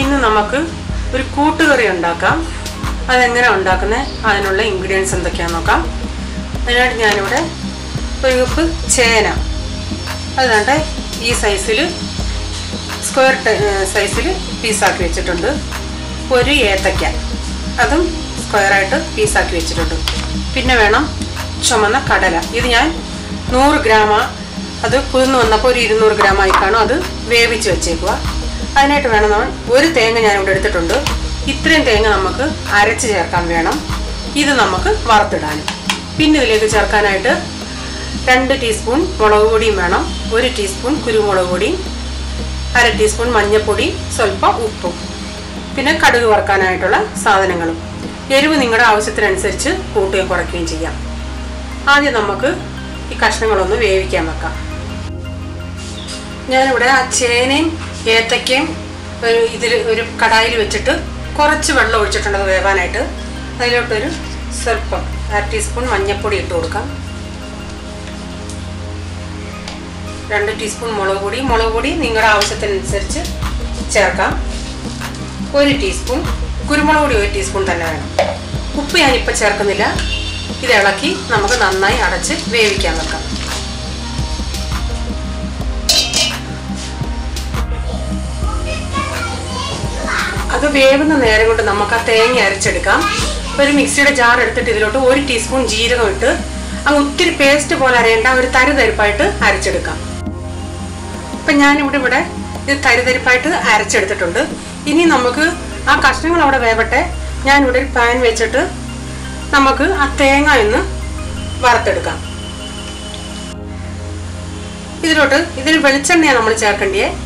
ഇന്ന് നമുക്ക് ഒരു കൂട്ടുകറി ഉണ്ടാക്കാം. അതെങ്ങനെ ഉണ്ടാക്കുന്നത്, അതിനുള്ള ഇൻഗ്രീഡിയൻസ് എന്തൊക്കെയാണെന്ന് നോക്കാം. അതിനായിട്ട് ഞാനിവിടെ ഒരു കപ്പ് ചേന, അതുകൊണ്ട് ഈ സൈസിൽ സ്ക്വയർ സൈസിൽ പീസാക്കി വെച്ചിട്ടുണ്ട്. ഒരു ഏത്തയ്ക്ക, അതും സ്ക്വയറായിട്ട് പീസാക്കി വെച്ചിട്ടുണ്ട്. പിന്നെ വേണം ചുമന്ന കടല. ഇത് ഞാൻ 100 ഗ്രാമാണ്. അത് കുതിർന്ന് വന്നപ്പോൾ ഒരു 200 ഗ്രാമായി കാണും. അത് വേവിച്ച് വെച്ചേക്കുക. അതിനായിട്ട് വേണം നമ്മൾ ഒരു തേങ്ങ ഞാനിവിടെ എടുത്തിട്ടുണ്ട്. ഇത്രയും തേങ്ങ നമുക്ക് അരച്ച് ചേർക്കാൻ വേണം. ഇത് നമുക്ക് വറുത്തിടാനും. പിന്നെ ഇതിലേക്ക് ചേർക്കാനായിട്ട് 2 ടീസ്പൂൺ മുളക് പൊടിയും വേണം, 1 ടീസ്പൂൺ കുരുമുളക് പൊടിയും, 1/2 ടീസ്പൂൺ മഞ്ഞൾപ്പൊടി, സ്വല്പം ഉപ്പും, പിന്നെ കടുക് വറുക്കാനായിട്ടുള്ള സാധനങ്ങളും. എരിവ് നിങ്ങളുടെ ആവശ്യത്തിനനുസരിച്ച് കൂട്ടുകയും കുറയ്ക്കുകയും ചെയ്യാം. ആദ്യം നമുക്ക് ഈ കഷ്ണങ്ങളൊന്ന് വേവിക്കാൻ വെക്കാം. ഞാനിവിടെ ആ ചേനയും ഏത്തയ്ക്കയും ഒരു കടായിൽ വെച്ചിട്ട് കുറച്ച് വെള്ളം ഒഴിച്ചിട്ടുണ്ട് അത് വേവാനായിട്ട്. അതിലോട്ടൊരു സ്വല്പം 1/2 ടീസ്പൂൺ മഞ്ഞൾപ്പൊടി ഇട്ട് കൊടുക്കാം. 2 ടീസ്പൂൺ മുളക് പൊടി നിങ്ങളുടെ ആവശ്യത്തിനനുസരിച്ച് ചേർക്കാം. 1 ടീസ്പൂൺ കുരുമുളക് പൊടി, 1 ടീസ്പൂൺ തന്നെ വേണം. ഉപ്പ് ഞാനിപ്പോൾ ചേർക്കുന്നില്ല. ഇത് ഇളക്കി നമുക്ക് നന്നായി അടച്ച് വേവിക്കാൻ വെക്കാം. അത് വേവുന്ന നേരം കൊണ്ട് നമുക്ക് ആ തേങ്ങ അരച്ചെടുക്കാം. ഒരു മിക്സിയുടെ ജാർ എടുത്തിട്ട് ഇതിലോട്ട് 1 ടീസ്പൂൺ ജീരകം ഇട്ട് അങ്ങ് ഒത്തിരി പേസ്റ്റ് പോലെ അരയേണ്ട, ഒരു തരിതരിപ്പായിട്ട് അരച്ചെടുക്കാം. അപ്പം ഞാനിവിടെ ഇത് തരിതരിപ്പായിട്ട് അരച്ചെടുത്തിട്ടുണ്ട്. ഇനി നമുക്ക് ആ കഷ്ണങ്ങൾ അവിടെ വേവട്ടെ. ഞാനിവിടെ ഒരു പാൻ വെച്ചിട്ട് നമുക്ക് ആ തേങ്ങ ഒന്ന് വറുത്തെടുക്കാം. ഇതിൽ വെളിച്ചെണ്ണയാണ് നമ്മൾ ചേർക്കേണ്ടത്.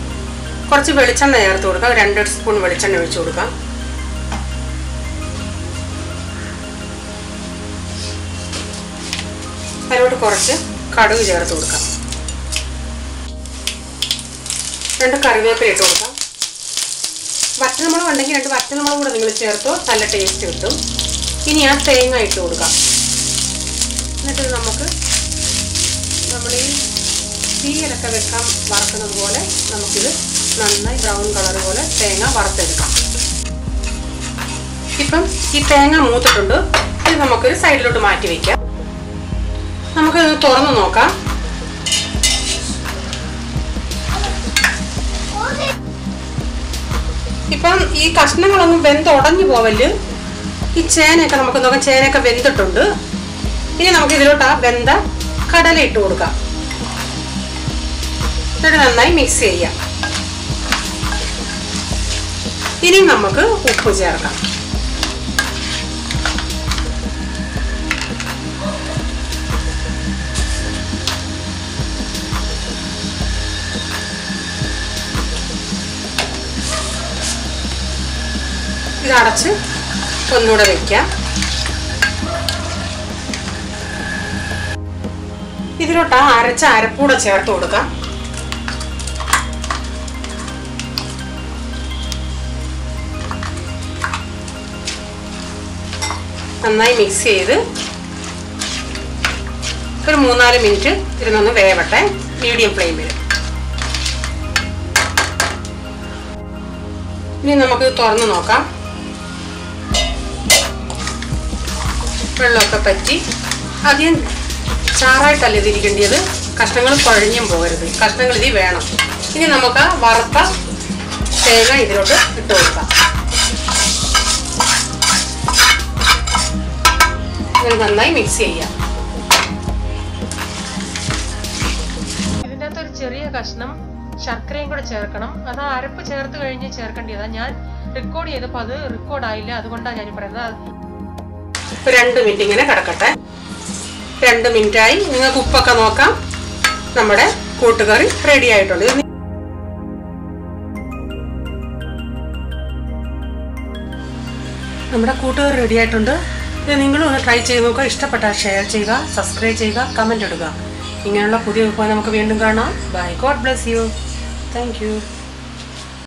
കുറച്ച് വെളിച്ചെണ്ണ ചേർത്ത് കൊടുക്കാം. 2 സ്പൂൺ വെളിച്ചെണ്ണ ഒഴിച്ചു കൊടുക്കാം. അതിലോട്ട് കുറച്ച് കടുക് ചേർത്ത് കൊടുക്കാം. 2 കറിവേപ്പില ഇട്ട് കൊടുക്കാം. വറ്റൽമുളക് ഉണ്ടെങ്കിൽ 2 വറ്റൽമുളക് കൂടെ നിങ്ങൾ ചേർത്തോ, നല്ല ടേസ്റ്റ് കിട്ടും. ഇനി ആ തേങ്ങ ഇട്ട് കൊടുക്കാം. എന്നിട്ട് നമുക്ക് നമ്മൾ ഈ തീയിലൊക്കെ വെക്കാൻ വറുക്കുന്നത് പോലെ നമുക്കിത് നന്നായി ബ്രൗൺ കളർ പോലെ തേങ്ങ വറുത്തെടുക്കാം. ഇപ്പം ഈ തേങ്ങ മൂത്തിട്ടുണ്ട്. ഇത് നമുക്കൊരു സൈഡിലോട്ട് മാറ്റി വയ്ക്കാം. നമുക്കിത് തുറന്ന് നോക്കാം. ഇപ്പം ഈ കഷ്ണങ്ങളൊന്നും വെന്തുടഞ്ഞു പോവല്. ഈ ചേനയൊക്കെ നമുക്ക് നോക്കാം. ചേനയൊക്കെ വെന്തിട്ടുണ്ട്. ഇനി നമുക്ക് ഇതിലോട്ട് ആ വെന്ത കടല ഇട്ട് കൊടുക്കാം. എന്നിട്ട് നന്നായി മിക്സ് ചെയ്യാം. ഇനി നമുക്ക് ഉപ്പ് ചേർക്കാം. ഇതടച്ച് ഒന്നുകൂടെ വയ്ക്കാം. ഇതിലോട്ട് അരച്ച അരപ്പൂടെ ചേർത്ത് കൊടുക്കാം. നന്നായി മിക്സ് ചെയ്ത് ഒരു 3-4 മിനിറ്റ് ഇരുന്നൊന്ന് വേവട്ടെ, മീഡിയം ഫ്ലെയിമിൽ. ഇനി നമുക്ക് തുറന്ന് നോക്കാം. വെള്ളമൊക്കെ പറ്റി ആദ്യം ചാറായിട്ടല്ല ഇതിരിക്കേണ്ടത്. കഷ്ണങ്ങൾ കുഴഞ്ഞും പോകരുത്. കഷ്ണങ്ങൾ ഇതിൽ വേണം. ഇനി നമുക്ക് വറുത്ത തേങ്ങ ഇതിലോട്ട് ഇട്ട് കൊടുക്കാം. ഇത് നന്നായി മിക്സ് ചെയ്യാം. ഇതിൻ്റെ അകത്തൊരു ചെറിയ കഷ്ണം ശർക്കരയും കൂടെ ചേർക്കണം. അത് അരപ്പ് ചേർത്ത് കഴിഞ്ഞ് ചേർക്കേണ്ടതാണ്. ഞാൻ റെക്കോർഡ് ചെയ്തപ്പോൾ അത് റെക്കോർഡായില്ല. അതുകൊണ്ടാണ് ഞാൻ പറയുന്നത്. 2 മിനിറ്റ് ഇങ്ങനെ കിടക്കട്ടെ. 2 മിനിറ്റായി. നിങ്ങൾക്ക് ഉപ്പൊക്കെ നോക്കാം. നമ്മുടെ കൂട്ടുകറി റെഡി ആയിട്ടുണ്ട്. നമ്മുടെ കൂട്ടുകറി റെഡി ആയിട്ടുണ്ട്. ഇത് നിങ്ങളും ഒന്ന് ട്രൈ ചെയ്ത് നോക്കുക. ഇഷ്ടപ്പെട്ടാൽ ഷെയർ ചെയ്യുക, സബ്സ്ക്രൈബ് ചെയ്യുക, കമൻറ്റ് ഇടുക. ഇങ്ങനെയുള്ള പുതിയ വിഭവം നമുക്ക് വീണ്ടും കാണാം. Bye. God bless you. Thank U.